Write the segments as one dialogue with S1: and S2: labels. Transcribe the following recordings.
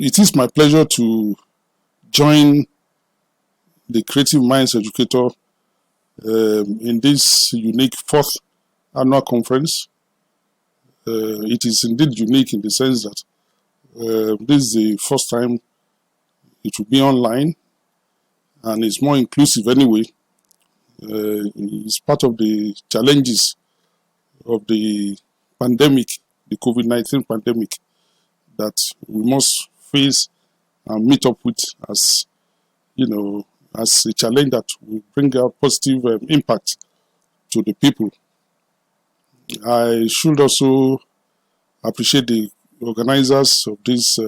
S1: It is my pleasure to join the Creative Minds Educator in this unique 4th annual conference. It is indeed unique in the sense that this is the first time it will be online, and it's more inclusive anyway. It's part of the challenges of the pandemic, the COVID-19 pandemic, that we must face and meet up with as, as a challenge that will bring out positive impact to the people. I should also appreciate the organizers of this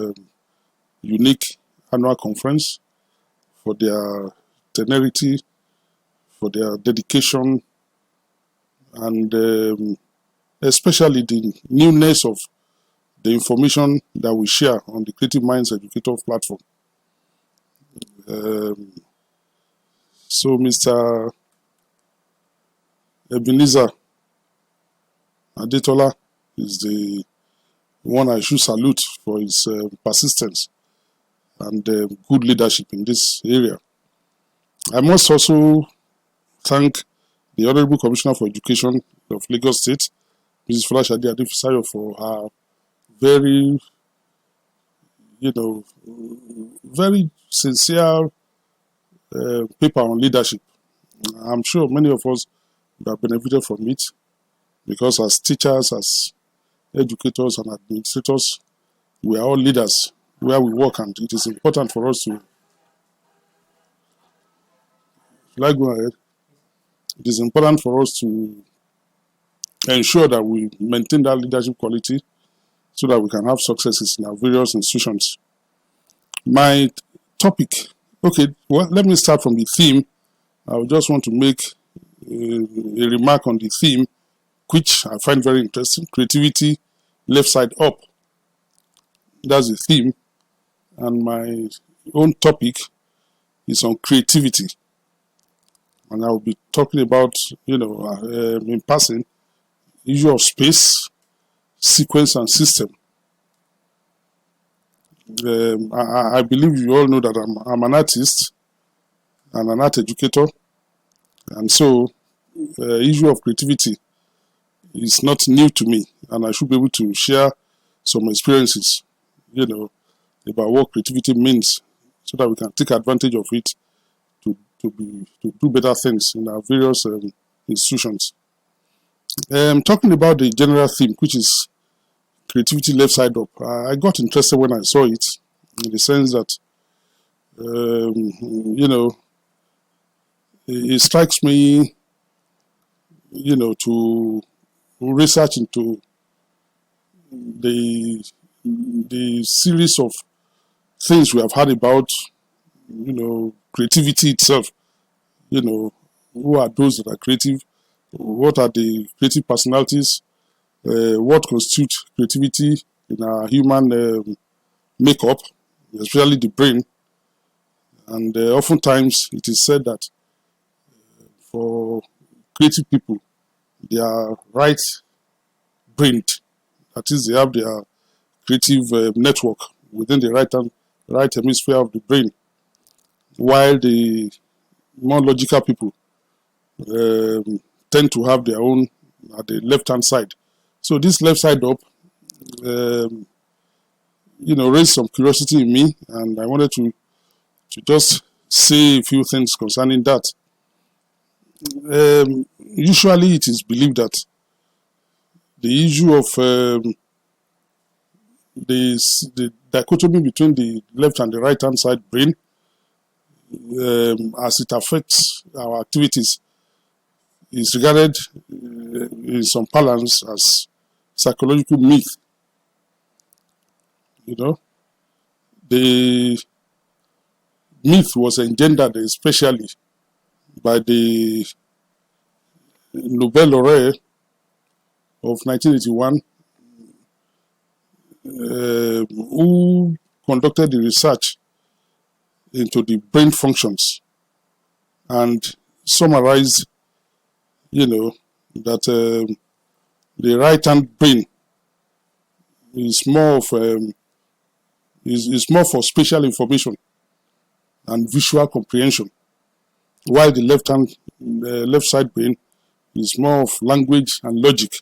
S1: unique annual conference for their temerity, for their dedication, and especially the newness of the information that we share on the Creative Minds Educator platform. So Mr. Ebenezer ODETOLA is the one I should salute for his persistence and good leadership in this area. I must also thank the Honorable Commissioner for Education of Lagos State, Mrs. Folashade Adefisayo, for her very, very sincere paper on leadership. I'm sure many of us have benefited from it, because as teachers, as educators and administrators, we are all leaders where we work, and it is important for us to, go ahead? It is important for us to ensure that we maintain that leadership quality so that we can have successes in our various institutions. My topic, okay, well, let me start from the theme. I just want to make a remark on the theme, which I find very interesting: creativity, left side up. That's the theme. And my own topic is on creativity. And I will be talking about, in passing, issue of space, sequence, and system. I believe you all know that I'm an artist and an art educator. And so, issue of creativity is not new to me, and I should be able to share some experiences, about what creativity means, so that we can take advantage of it to do better things in our various institutions. Talking about the general theme, which is creativity left side up, I got interested when I saw it, in the sense that, it strikes me, to research into the series of things we have heard about, creativity itself. Who are those that are creative? What are the creative personalities? What constitutes creativity in our human makeup, especially the brain? And oftentimes it is said that for creative people, they are right-brained. That is, they have their creative network within the right hemisphere of the brain, while the more logical people tend to have their own at the left-hand side. So this left side up, raised some curiosity in me, and I wanted to just say a few things concerning that. Usually it is believed that the issue of the dichotomy between the left and the right-hand side brain, as it affects our activities, is regarded in some parlance as psychological myth. The myth was engendered especially by the Nobel laureate of 1981, who conducted the research into the brain functions and summarized, that the right-hand brain is more of is more for spatial information and visual comprehension, while the left side brain is more of language and logic.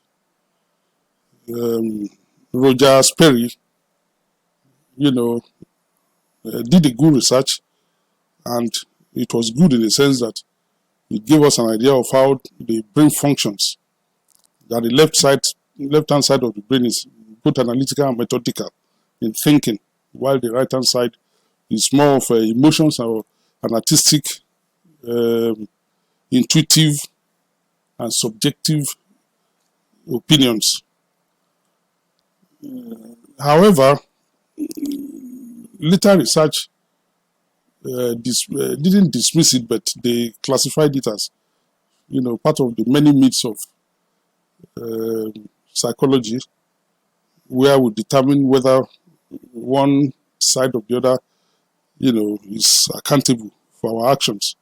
S1: Roger Sperry, did a good research, and it was good in the sense that it gave us an idea of how the brain functions. That the left-hand side of the brain is both analytical and methodical in thinking, while the right-hand side is more of emotions or an artistic, intuitive, and subjective opinions. However, later research didn't dismiss it, but they classified it as, part of the many myths of psychology, where we determine whether one side or the other, is accountable for our actions.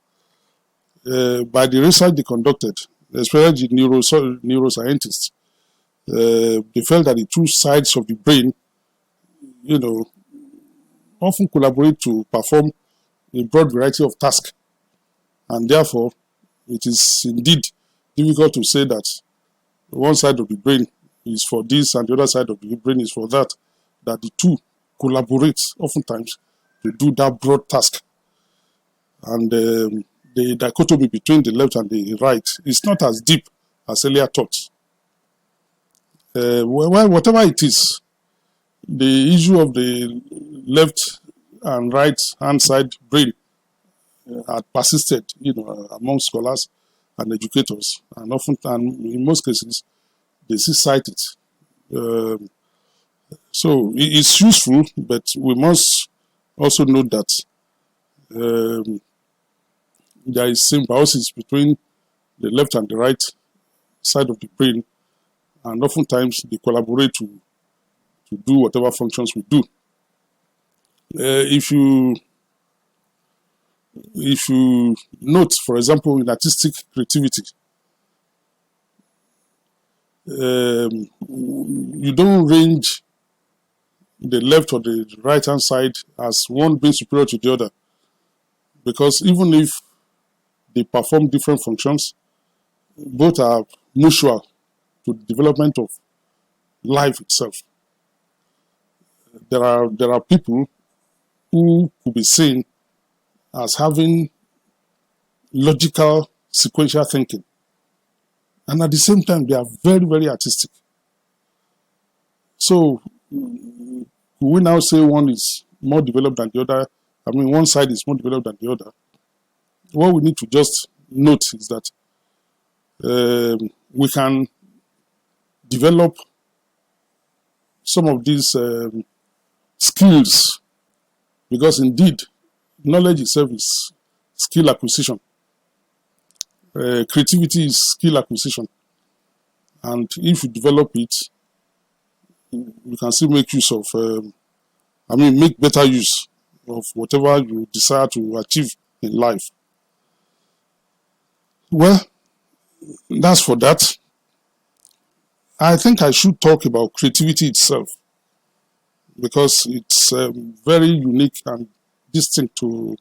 S1: By the research they conducted, especially neuroscientists, they felt that the two sides of the brain, often collaborate to perform a broad variety of tasks, and therefore it is indeed difficult to say that one side of the brain is for this and the other side of the brain is for that, that the two collaborate oftentimes to do that broad task. And the dichotomy between the left and the right is not as deep as earlier thought. Well, whatever it is, the issue of the left and right hand side brain had persisted, among scholars and educators, and often, and in most cases, they still cite it. So it's useful, but we must also note that there is symbiosis between the left and the right side of the brain, and oftentimes they collaborate to do whatever functions we do. If you note, for example, in artistic creativity, you don't range the left or the right hand side as one being superior to the other, because even if they perform different functions, both are mutual to the development of life itself. There are people who could be seen as having logical, sequential thinking, and at the same time, they are very, very artistic. So, we now say one is more developed than the other? I mean, one side is more developed than the other. What we need to just note is that we can develop some of these skills, because indeed, knowledge itself is skill acquisition. Creativity is skill acquisition. And if you develop it, you can still make use of, make better use of whatever you desire to achieve in life. Well, that's for that. I think I should talk about creativity itself, because it's very unique and distinct to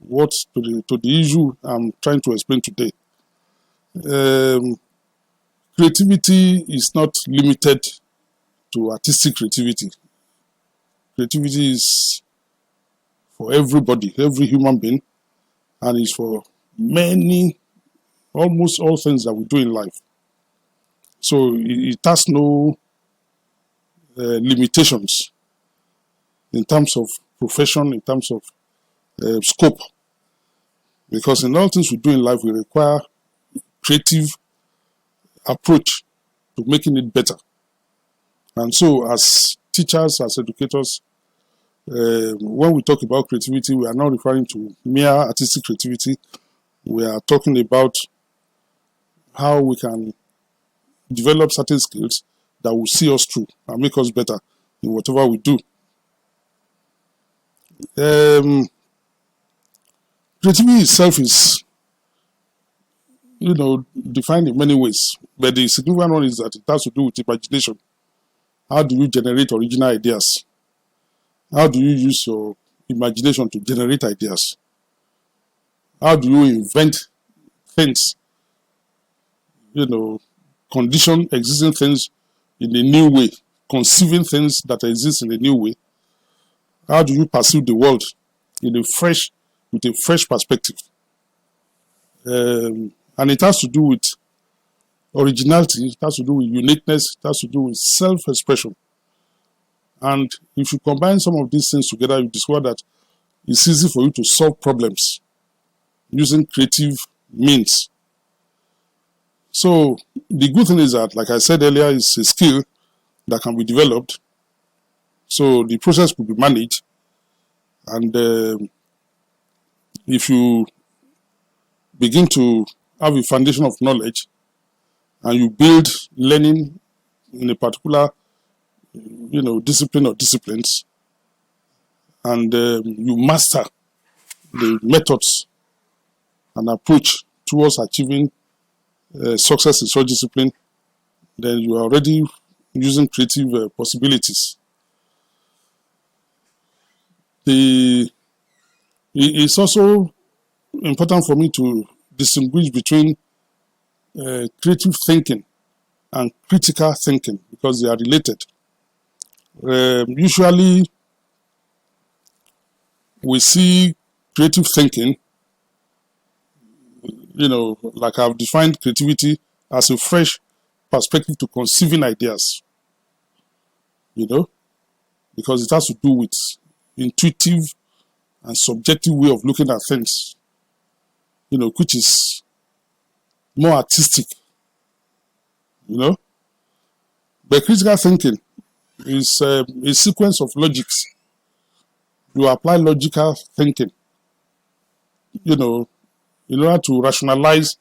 S1: the issue I'm trying to explain today. Creativity is not limited to artistic creativity. Creativity is for everybody, every human being, and is for almost all things that we do in life. So it has no limitations in terms of profession, in terms of scope. Because in all things we do in life, we require creative approach to making it better. And so as teachers, as educators, when we talk about creativity, we are not referring to mere artistic creativity. We are talking about how we can develop certain skills that will see us through and make us better in whatever we do. Creativity itself is, defined in many ways, but the significant one is that it has to do with imagination. How do you generate original ideas? How do you use your imagination to generate ideas? How do you invent things, condition existing things in a new way, conceiving things that exist in a new way? How do you perceive the world with a fresh perspective? And it has to do with originality, it has to do with uniqueness, it has to do with self-expression. And if you combine some of these things together, you discover that it's easy for you to solve problems using creative means. So the good thing is that, like I said earlier, it's a skill that can be developed. So the process could be managed. And if you begin to have a foundation of knowledge and you build learning in a particular discipline or disciplines, and you master the methods and approach towards achieving success in such discipline, then you are already using creative possibilities. It's also important for me to distinguish between creative thinking and critical thinking, because they are related. Usually, we see creative thinking, like I've defined creativity as a fresh perspective to conceiving ideas, because it has to do with intuitive and subjective way of looking at things, which is more artistic, But critical thinking is a sequence of logics. You apply logical thinking, in order to rationalize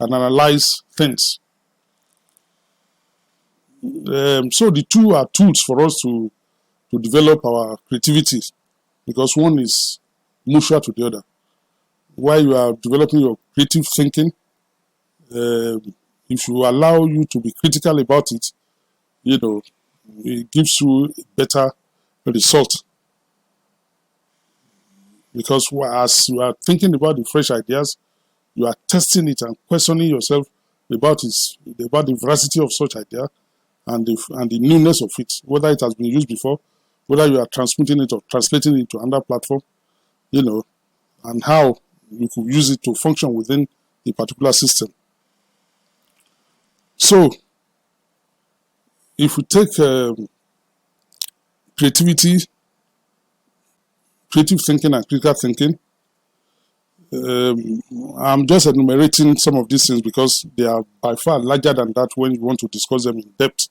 S1: and analyze things. So the two are tools for us to develop our creativity, because one is mutual to the other. While you are developing your creative thinking, if you allow you to be critical about it, it gives you a better result. Because as you are thinking about the fresh ideas, you are testing it and questioning yourself about the veracity of such idea and the newness of it, whether it has been used before, whether you are transmitting it or translating it to another platform, and how you could use it to function within a particular system. So, if we take creative thinking and critical thinking, I'm just enumerating some of these things because they are by far larger than that when you want to discuss them in depth.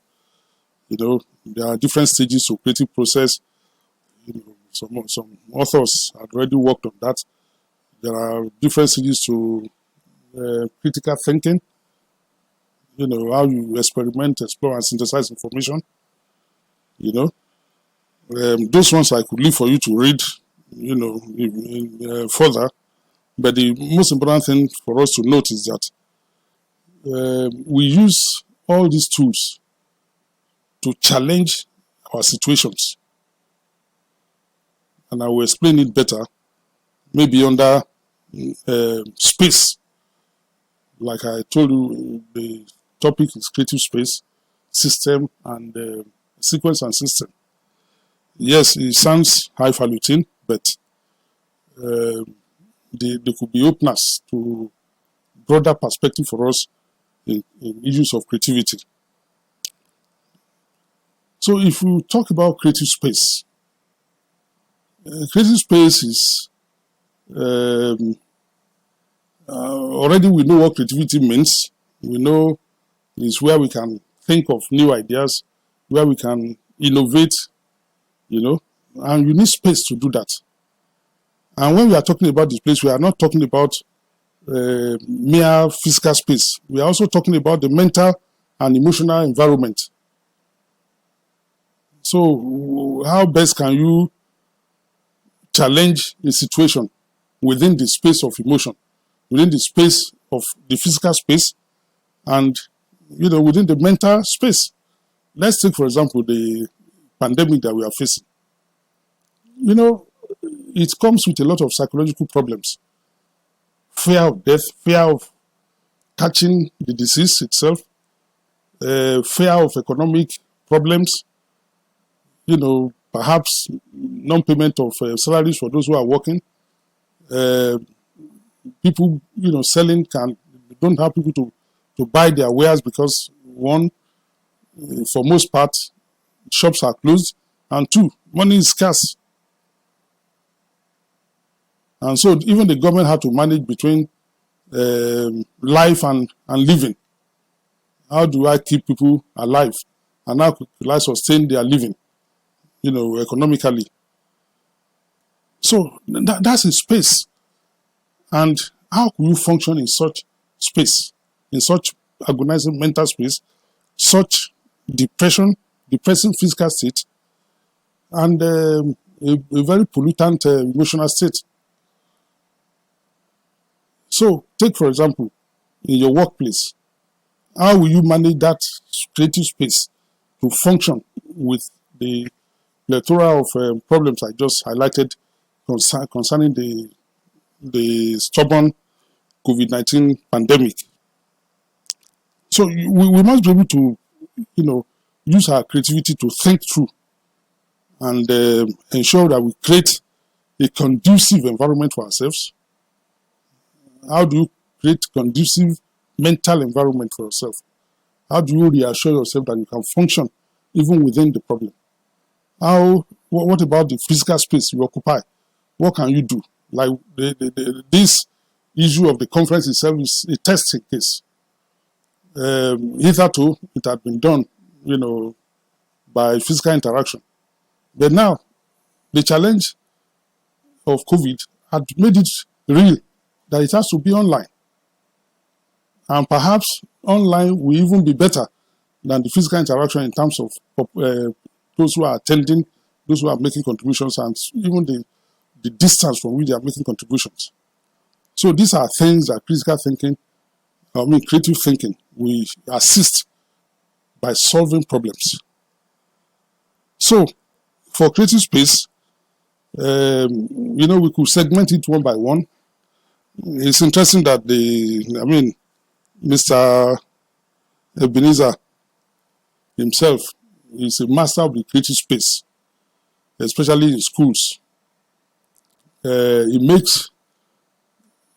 S1: There are different stages to creative process. Some authors have already worked on that. There are different stages to critical thinking. How you experiment, explore, and synthesize information. Those ones I could leave for you to read, further. But the most important thing for us to note is that we use all these tools to challenge our situations. And I will explain it better, maybe under space. Like I told you, the topic is creative space, system, and sequence and system. Yes, it sounds highfalutin, but there could be openness to broader perspective for us in issues of creativity. So if we talk about creative space is already we know what creativity means. We know it's where we can think of new ideas, where we can innovate, and you need space to do that. And when we are talking about this place, we are not talking about mere physical space. We are also talking about the mental and emotional environment. So how best can you challenge a situation within the space of emotion, within the space of the physical space, and within the mental space? Let's take, for example, the pandemic that we are facing. you know, it comes with a lot of psychological problems. Fear of death, fear of catching the disease itself, fear of economic problems, perhaps non-payment of salaries for those who are working. People, selling don't have people to buy their wares because one, for most part, shops are closed, and two, money is scarce. And so even the government had to manage between life and living. How do I keep people alive? And how could I sustain their living, economically? So that's a space. And how can you function in such space, in such agonizing mental space, such depressing physical state, and a very pollutant emotional state? So take, for example, in your workplace, how will you manage that creative space to function with the plethora of problems I just highlighted concerning the stubborn COVID-19 pandemic? So we must be able to, use our creativity to think through and ensure that we create a conducive environment for ourselves. How do you create conducive mental environment for yourself? How do you reassure yourself that you can function even within the problem? What about the physical space you occupy? What can you do? Like this issue of the conference itself is a testing case. Hitherto, it had been done, by physical interaction. But now, the challenge of COVID had made it real that it has to be online. And perhaps online will even be better than the physical interaction in terms of those who are attending, those who are making contributions, and even the distance from which they are making contributions. So these are things that creative thinking, we assist by solving problems. So for creative space, we could segment it one by one. It's interesting that Mr. Ebenezer himself is a master of the creative space, especially in schools.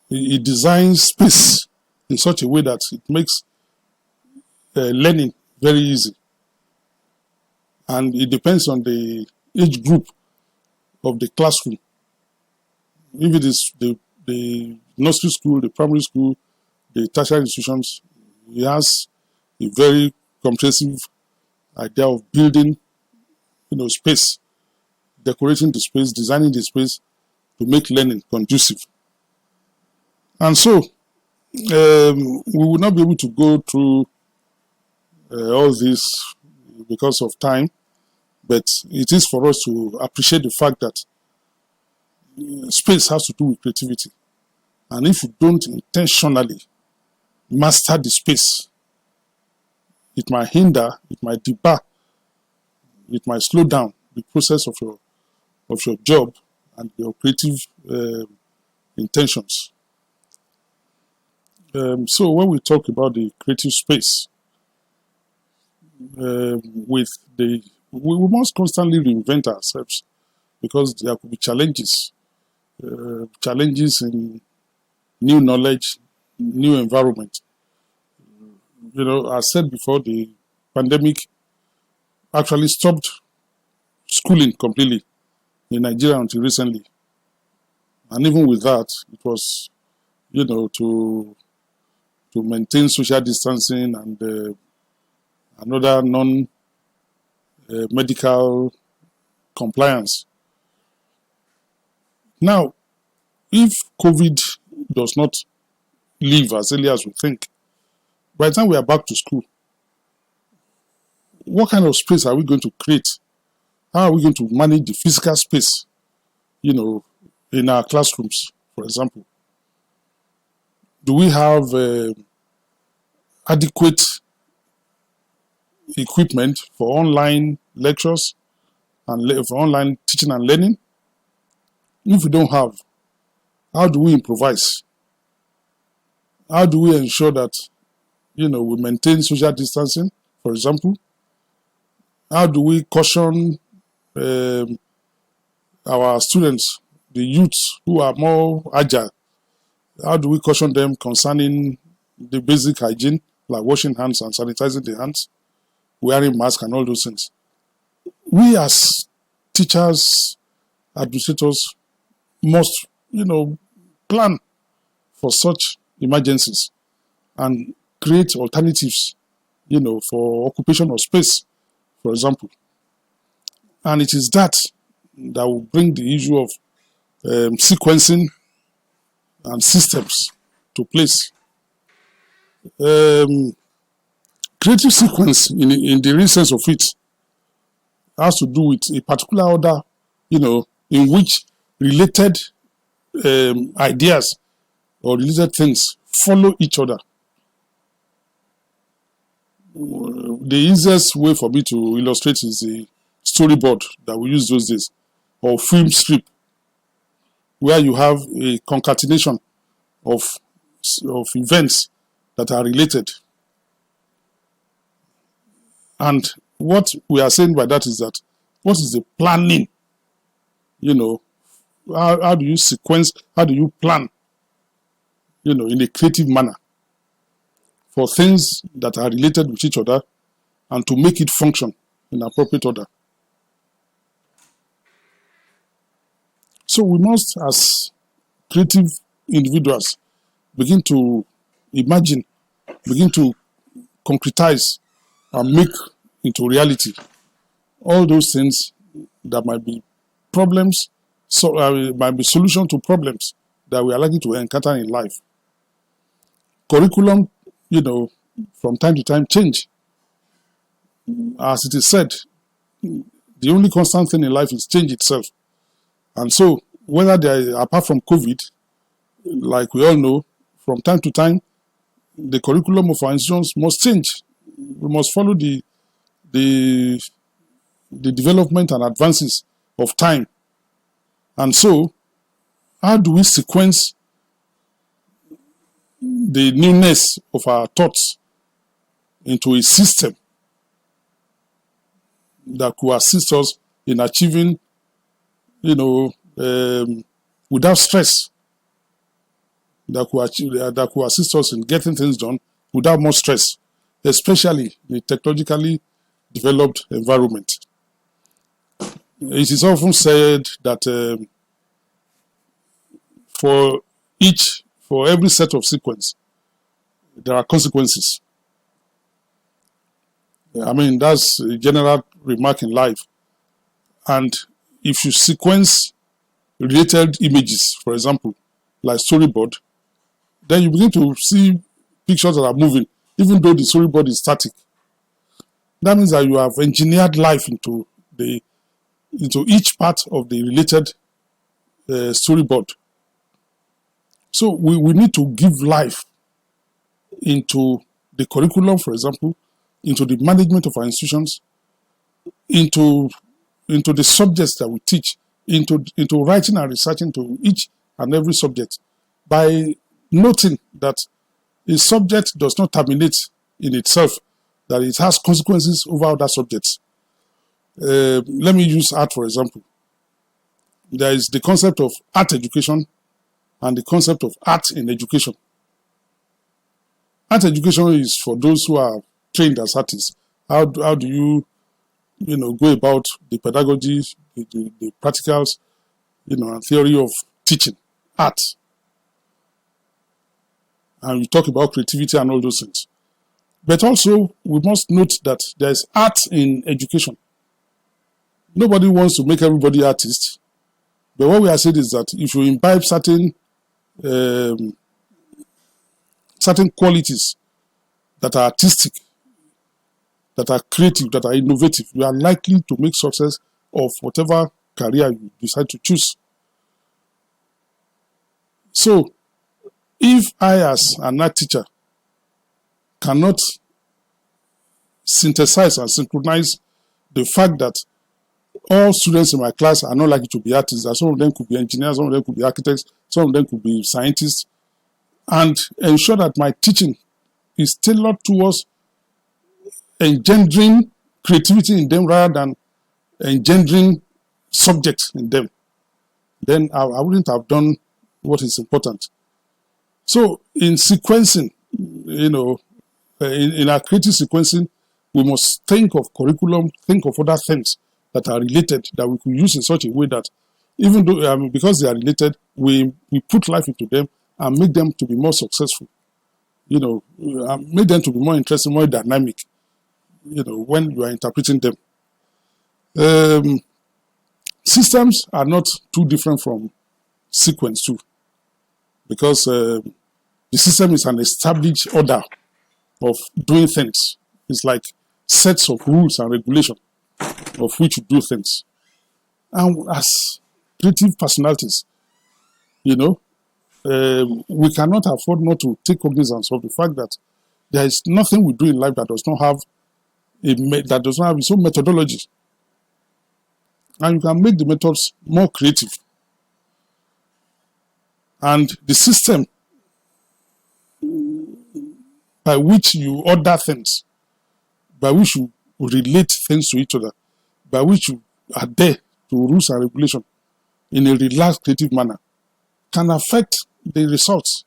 S1: He designs space in such a way that it makes learning very easy. And it depends on the age group of the classroom. If it is the nursery school, the primary school, the tertiary institutions, he has a very comprehensive idea of building, space, decorating the space, designing the space to make learning conducive. And so, we will not be able to go through all this because of time, but it is for us to appreciate the fact that space has to do with creativity. And if you don't intentionally master the space, it might hinder, it might debar, it might slow down the process of your job and your creative intentions. So when we talk about the creative space, we must constantly reinvent ourselves because there could be challenges in new knowledge, new environment. I said before, the pandemic actually stopped schooling completely in Nigeria until recently. And even with that, it was, to maintain social distancing and another non-medical compliance. Now, if COVID does not leave as early as we think, by the time we are back to school, what kind of space are we going to create? How are we going to manage the physical space, in our classrooms, for example? Do we have adequate equipment for online lectures and for online teaching and learning? If we don't have, how do we improvise? How do we ensure that, we maintain social distancing, for example? How do we caution our students, the youths who are more agile? How do we caution them concerning the basic hygiene, like washing hands and sanitizing the hands, wearing masks and all those things? We as teachers, administrators must, plan for such emergencies and create alternatives, for occupation of space, for example. And it is that will bring the issue of sequencing and systems to place. Creative sequence, in the real sense of it, has to do with a particular order, in which related ideas or related things follow each other. The easiest way for me to illustrate is the storyboard that we use those days, or film strip, where you have a concatenation of events that are related. And what we are saying by that is that, what is the planning? How do you sequence, how do you plan, in a creative manner for things that are related with each other and to make it function in appropriate order? So we must, as creative individuals, begin to imagine, begin to concretize and make into reality all those things that might be problems, might be solution to problems that we are likely to encounter in life. Curriculum, from time to time change. As it is said, the only constant thing in life is change itself. And so, apart from COVID, like we all know, from time to time, the curriculum of our institutions must change. We must follow the development and advances of time. And so, how do we sequence the newness of our thoughts into a system that could assist us in achieving, without stress, that could assist us in getting things done without more stress, especially in a technologically developed environment. It is often said that for every set of sequence, there are consequences. I mean, that's a general remark in life. And if you sequence related images, for example, like storyboard, then you begin to see pictures that are moving, even though the storyboard is static. That means that you have engineered life into each part of the related storyboard. So we need to give life into the curriculum, for example, into the management of our institutions, into the subjects that we teach, into writing and researching to each and every subject, by noting that a subject does not terminate in itself, that it has consequences over other subjects. Let me use art, for example. There is the concept of art education and the concept of art in education. Art education is for those who are trained as artists. How do you go about the pedagogy, the practicals, and theory of teaching art. And we talk about creativity and all those things. But also, we must note that there is art in education. Nobody wants to make everybody artists. But what we are saying is that if you imbibe certain qualities that are artistic, that are creative, that are innovative, you are likely to make success of whatever career you decide to choose. So, if I, as an art teacher, cannot synthesize and synchronize the fact that all students in my class are not likely to be artists. Some of them could be engineers, some of them could be architects, some of them could be scientists, and ensure that my teaching is tailored towards engendering creativity in them rather than engendering subjects in them. Then I wouldn't have done what is important. So in sequencing, in our creative sequencing, we must think of curriculum, think of other things that are related that we could use in such a way that even though, because they are related, we put life into them and make them to be more successful. Make them to be more interesting, more dynamic, when you are interpreting them. Systems are not too different from sequence too, because the system is an established order of doing things. It's like sets of rules and regulations of which you do things. And as creative personalities, we cannot afford not to take cognizance of the fact that there is nothing we do in life that does not have its own methodology. And you can make the methods more creative. And the system by which you order things, by which you relate things to each other, by which you adhere to rules and regulations in a relaxed, creative manner, can affect the results.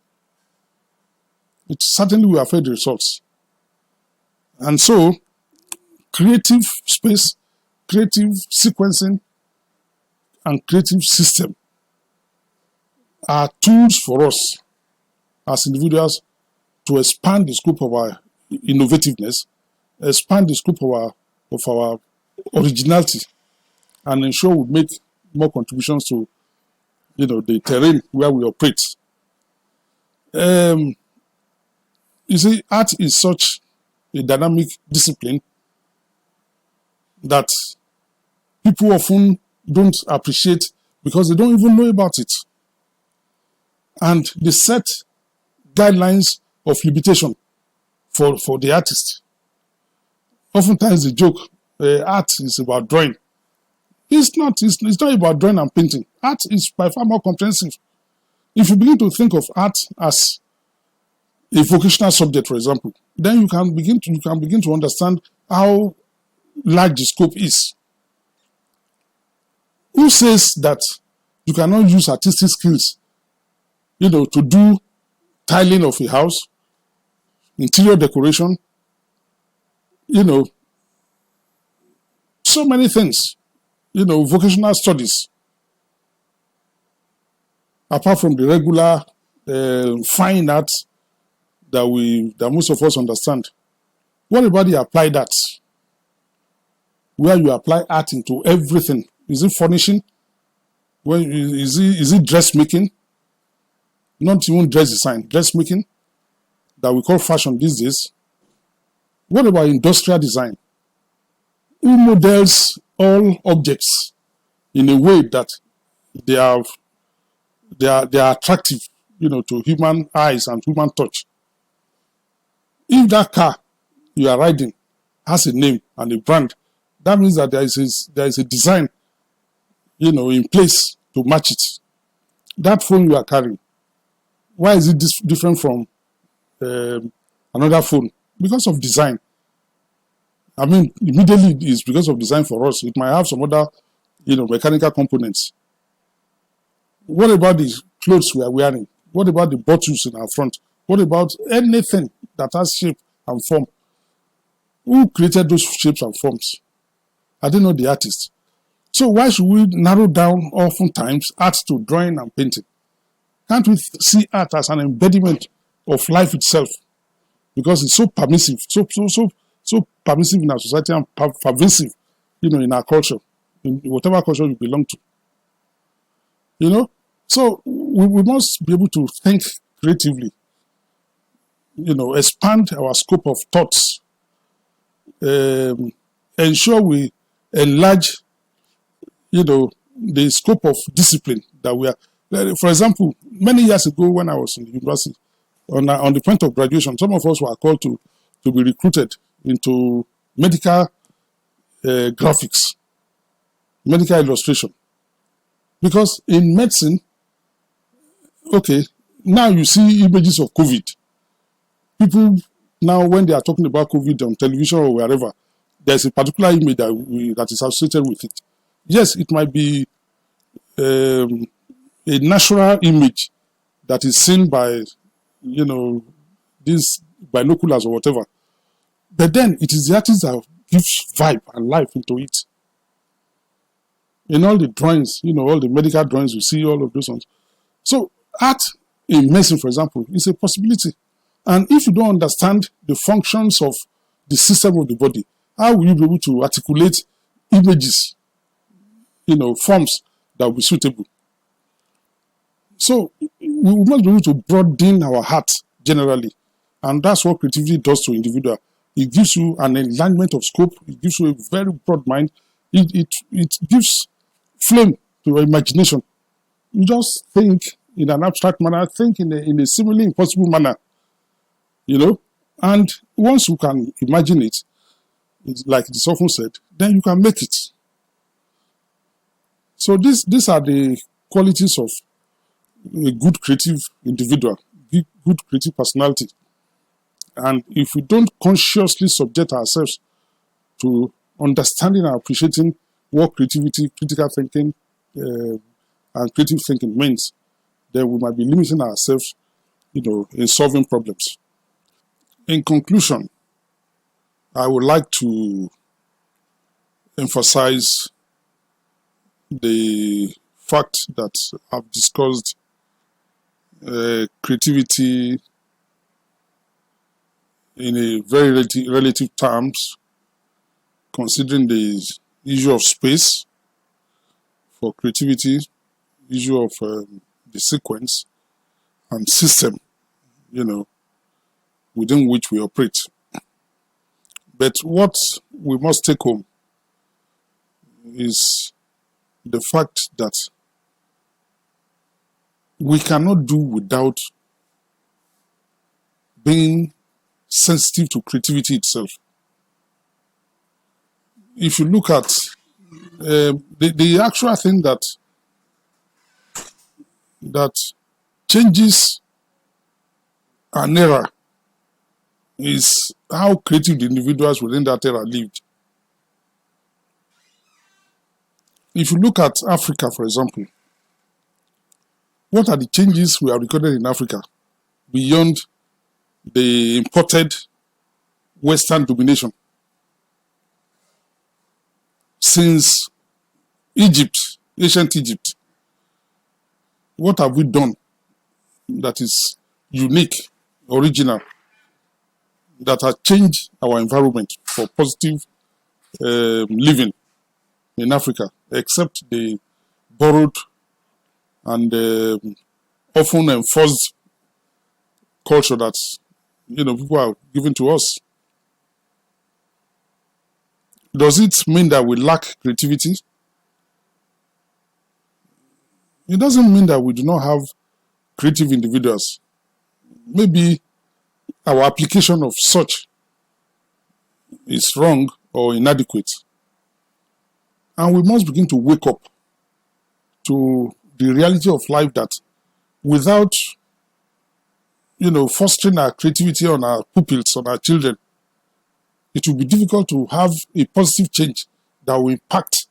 S1: It certainly will affect the results. And so, creative space, creative sequencing, and creative system are tools for us as individuals to expand the scope of our innovativeness, expand the scope of our originality, and ensure we make more contributions to the terrain where we operate. You see, art is such a dynamic discipline that people often don't appreciate because they don't even know about it. And they set guidelines of limitation for the artist. Oftentimes the joke, art is about drawing. It's not about drawing and painting. Art is by far more comprehensive. If you begin to think of art as a vocational subject, for example, then you can begin to understand how large the scope is. Who says that you cannot use artistic skills, to do tiling of a house, interior decoration, so many things, vocational studies, apart from the regular fine arts that most of us understand. What about the applied arts, where you apply art into everything? Is it furnishing? Is it dressmaking? Not even dress design, dressmaking, that we call fashion these days. What about industrial design? Who models all objects in a way that they are attractive, to human eyes and human touch? If that car you are riding has a name and a brand, that means that there is a design, in place to match it. That phone you are carrying, why is it different from another phone? Because of design. I mean, immediately it's because of design for us. It might have some other, mechanical components. What about the clothes we are wearing? What about the bottles in our front? What about anything that has shape and form? Who created those shapes and forms? Are they not the artists? So why should we narrow down oftentimes art to drawing and painting? Can't we see art as an embodiment of life itself? Because it's so permissive, so permissive in our society and pervasive, in our culture, in whatever culture you belong to. So we must be able to think creatively, expand our scope of thoughts, ensure we enlarge, the scope of discipline that we are. For example, many years ago when I was in the university, on the point of graduation, some of us were called to be recruited into medical graphics. medical illustration. Because in medicine, okay, now you see images of COVID. People now, when they are talking about COVID on television or wherever, there's a particular image that is associated with it. Yes, it might be a natural image that is seen by, these binoculars or whatever. But then it is the artist that gives vibe and life into it. In all the drawings, all the medical drawings, you see all of those ones. So art in medicine, for example, is a possibility. And if you don't understand the functions of the system of the body, how will you be able to articulate images, forms that will be suitable? So we must be able to broaden our heart generally. And that's what creativity does to individual. It gives you an enlargement of scope. It gives you a very broad mind. It gives flame to your imagination. You just think in an abstract manner, think in a seemingly impossible manner, and once you can imagine it, like it is often said, then you can make it. So these are the qualities of a good creative individual, good creative personality. And if we don't consciously subject ourselves to understanding and appreciating what creativity, critical thinking, and creative thinking means, then we might be limiting ourselves, in solving problems. In conclusion, I would like to emphasize the fact that I've discussed creativity in a very relative terms, considering the issue of space for creativity, issue of the sequence and system, within which we operate. But what we must take home is the fact that we cannot do without being sensitive to creativity itself. If you look at the actual thing that changes an era is how creative the individuals within that era lived. If you look at Africa, for example, what are the changes we have recorded in Africa beyond the imported Western domination? Since Egypt, ancient Egypt, what have we done that is unique, original, that has changed our environment for positive living in Africa, except the borrowed and often enforced culture that people are giving to us? Does it mean that we lack creativity? It doesn't mean that we do not have creative individuals. Maybe our application of such is wrong or inadequate. And we must begin to wake up to the reality of life that without, fostering our creativity on our pupils, on our children, it will be difficult to have a positive change that will impact,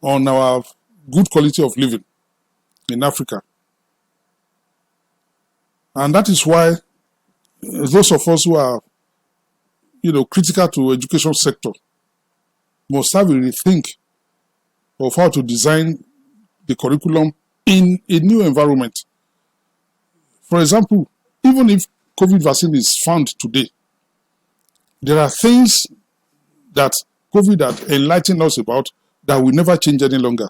S1: on our good quality of living in Africa. And that is why those of us who are, critical to education sector must have a rethink of how to design the curriculum in a new environment. For example, even if COVID vaccine is found today, there are things that COVID had enlightened us about that will never change any longer.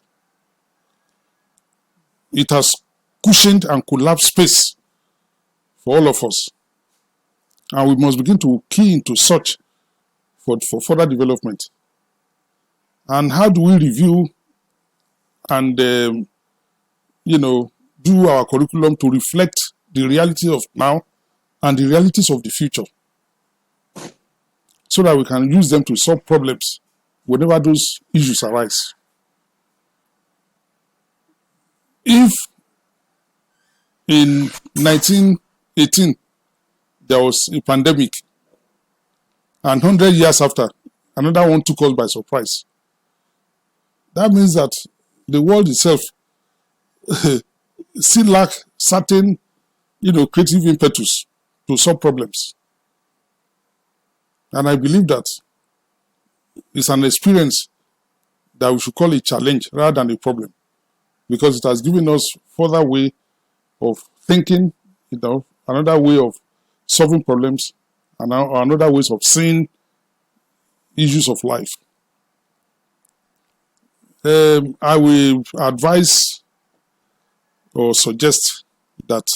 S1: It has cushioned and collapsed space for all of us. And we must begin to key into such for further development. And how do we review and, do our curriculum to reflect the reality of now and the realities of the future, so that we can use them to solve problems whenever those issues arise? If in 1918 there was a pandemic, and 100 years after, another one took us by surprise, that means that the world itself still lacks certain, creative impetus to solve problems. And I believe that it's an experience that we should call a challenge rather than a problem, because it has given us further way of thinking, another way of solving problems, and another ways of seeing issues of life. I will advise or suggest that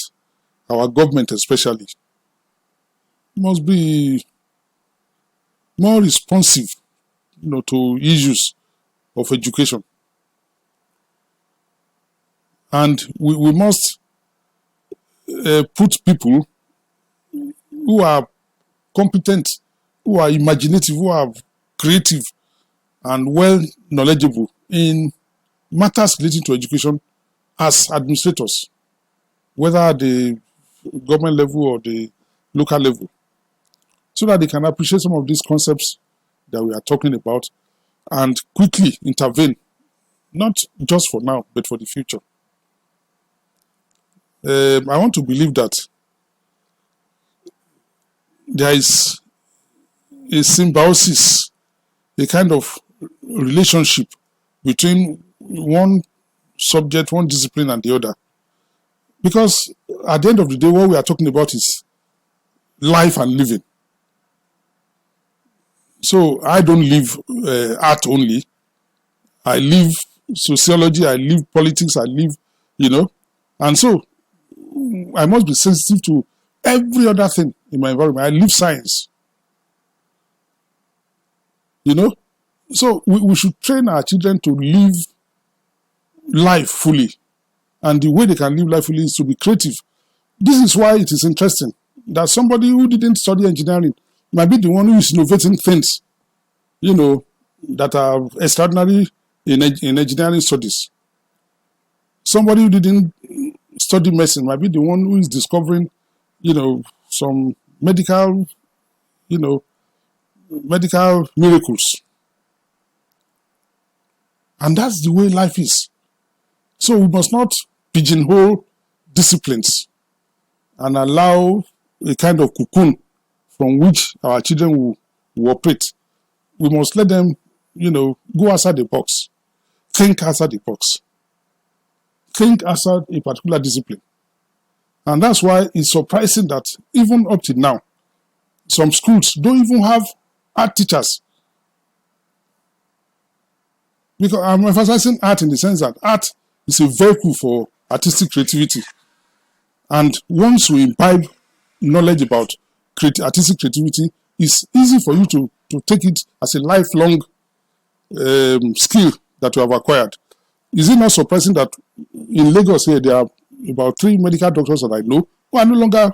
S1: our government especially must be more responsive, to issues of education. And we must put people who are competent, who are imaginative, who are creative, and well knowledgeable in matters relating to education as administrators, whether at the government level or the local level, so that they can appreciate some of these concepts that we are talking about and quickly intervene, not just for now, but for the future. I want to believe that there is a symbiosis, a kind of relationship between one subject, one discipline, and the other. Because at the end of the day, what we are talking about is life and living. So I don't live art only. I live sociology, I live politics, I live, and so I must be sensitive to every other thing in my environment. I live science. So we should train our children to live life fully. And the way they can live life fully is to be creative. This is why it is interesting that somebody who didn't study engineering might be the one who is innovating things, that are extraordinary in engineering studies. Somebody who didn't study medicine might be the one who is discovering, some medical miracles. And that's the way life is. So we must not pigeonhole disciplines and allow a kind of cocoon from which our children will operate. We must let them, go outside the box, think outside the box, think outside a particular discipline. And that's why it's surprising that even up to now, some schools don't even have art teachers. Because I'm emphasizing art in the sense that art is a vehicle for artistic creativity. And once we imbibe knowledge about artistic creativity, it's easy for you to take it as a lifelong skill that you have acquired. Is it not surprising that in Lagos here, there are about 3 medical doctors that I know who are no longer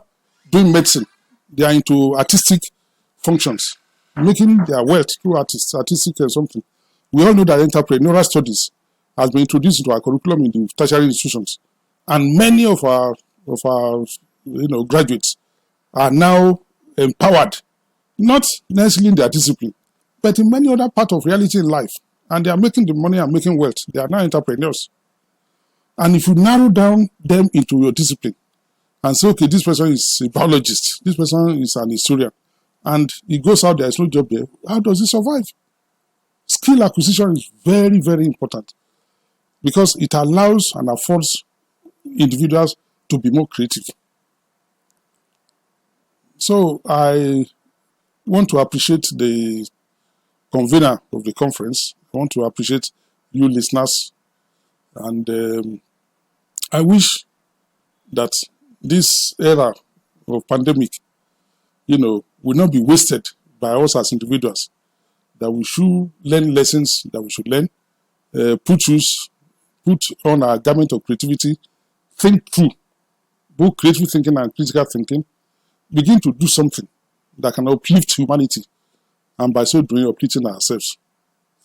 S1: doing medicine. They are into artistic functions, making their wealth through artistic something. We all know that entrepreneurial studies has been introduced into our curriculum in the tertiary institutions. And many of our graduates are now empowered, not necessarily in their discipline, but in many other parts of reality in life. And they are making the money and making wealth. They are now entrepreneurs. And if you narrow down them into your discipline and say, okay, this person is a biologist, this person is an historian, and he goes out, there is no job there, how does he survive? Skill acquisition is very, very important because it allows and affords individuals to be more creative. So I want to appreciate the convener of the conference. I want to appreciate you listeners. And I wish that this era of pandemic, will not be wasted by us as individuals. That we should learn lessons that we should learn, put on our garment of creativity, think through both creative thinking and critical thinking, begin to do something that can uplift humanity, and by so doing, uplifting ourselves.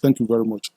S1: Thank you very much.